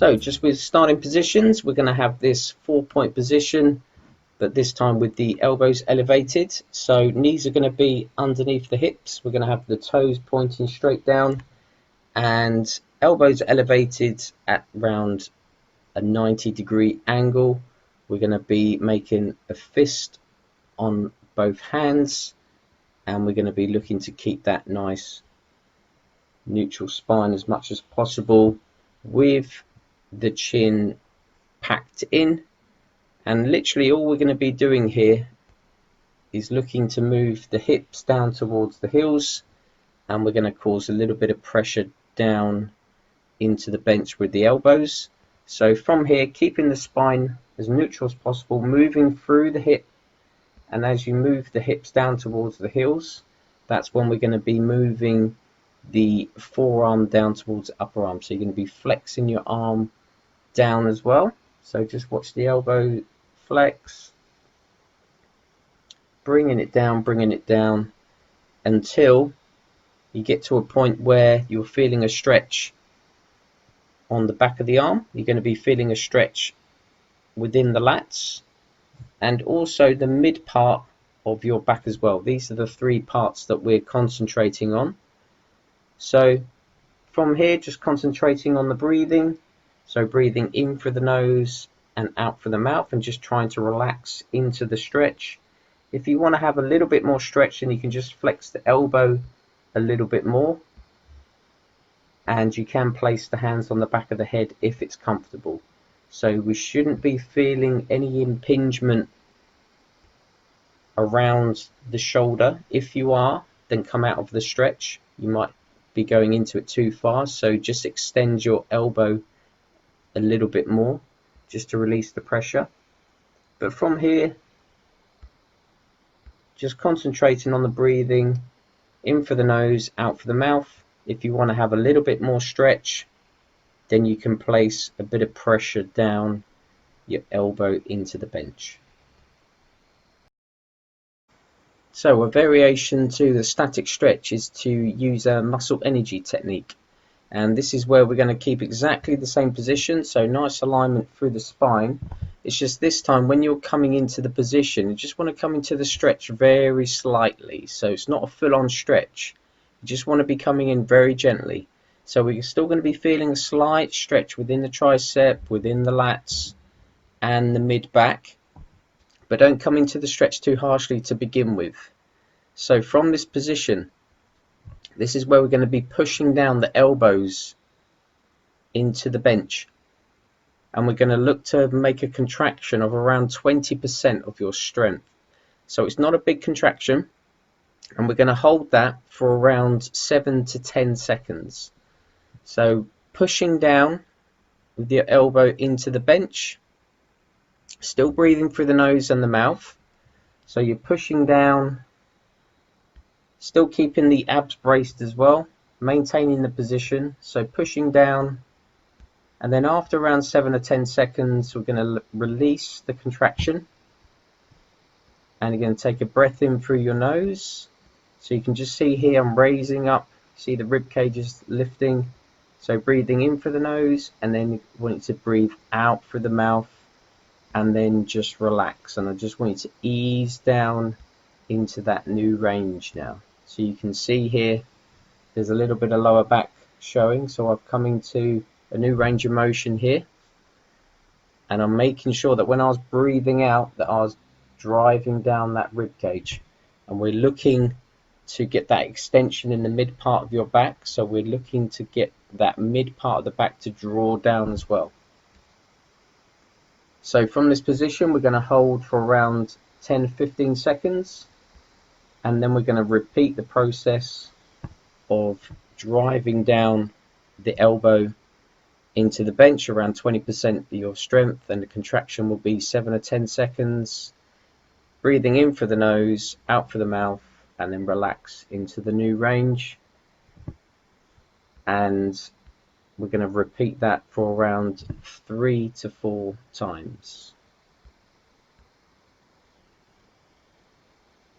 So just with starting positions, we're going to have this 4-point position, but this time with the elbows elevated. So knees are going to be underneath the hips. We're going to have the toes pointing straight down and elbows elevated at around a 90-degree angle. We're going to be making a fist on both hands, and we're going to be looking to keep that nice neutral spine as much as possible with the chin packed in. And literally all we're going to be doing here is looking to move the hips down towards the heels, and we're going to cause a little bit of pressure down into the bench with the elbows. So from here, keeping the spine as neutral as possible, moving through the hip, and as you move the hips down towards the heels, that's when we're going to be moving the forearm down towards the upper arm. So you're going to be flexing your arm down as well. So just watch the elbow flex, bringing it down until you get to a point where you're feeling a stretch on the back of the arm. You're going to be feeling a stretch within the lats and also the mid part of your back as well. These are the 3 parts that we're concentrating on. So from here, just concentrating on the breathing. So breathing in through the nose and out through the mouth, and just trying to relax into the stretch. If you want to have a little bit more stretch, then you can just flex the elbow a little bit more, and you can place the hands on the back of the head if it's comfortable. So we shouldn't be feeling any impingement around the shoulder. If you are, then come out of the stretch. You might be going into it too far, so just extend your elbow a little bit more just to release the pressure. But from here, just concentrating on the breathing, in for the nose, out for the mouth. If you want to have a little bit more stretch, then you can place a bit of pressure down your elbow into the bench. So a variation to the static stretch is to use a muscle energy technique. And this is where we're going to keep exactly the same position, so nice alignment through the spine. It's just this time when you're coming into the position, you just want to come into the stretch very slightly. So it's not a full-on stretch. You just want to be coming in very gently. So we're still going to be feeling a slight stretch within the tricep, within the lats and the mid-back. But don't come into the stretch too harshly to begin with. So from this position, this is where we're going to be pushing down the elbows into the bench, and we're going to look to make a contraction of around 20% of your strength. So it's not a big contraction, and we're going to hold that for around 7 to 10 seconds. So pushing down with your elbow into the bench, still breathing through the nose and the mouth. So you're pushing down, still keeping the abs braced as well, maintaining the position. So pushing down, and then after around 7 or 10 seconds, we're going to release the contraction. And you're going to take a breath in through your nose. So you can just see here I'm raising up, see the rib cage is lifting. So breathing in through the nose, and then you want to breathe out through the mouth, and then just relax. And I just want you to ease down into that new range now. So you can see here there's a little bit of lower back showing, so I've come into a new range of motion here, and I'm making sure that when I was breathing out that I was driving down that rib cage, and we're looking to get that extension in the mid part of your back. So we're looking to get that mid part of the back to draw down as well. So from this position, we're going to hold for around 10-15 seconds, and then we're going to repeat the process of driving down the elbow into the bench around 20% of your strength, and the contraction will be 7 or 10 seconds. Breathing in for the nose, out for the mouth, and then relax into the new range. And we're going to repeat that for around 3 to 4 times.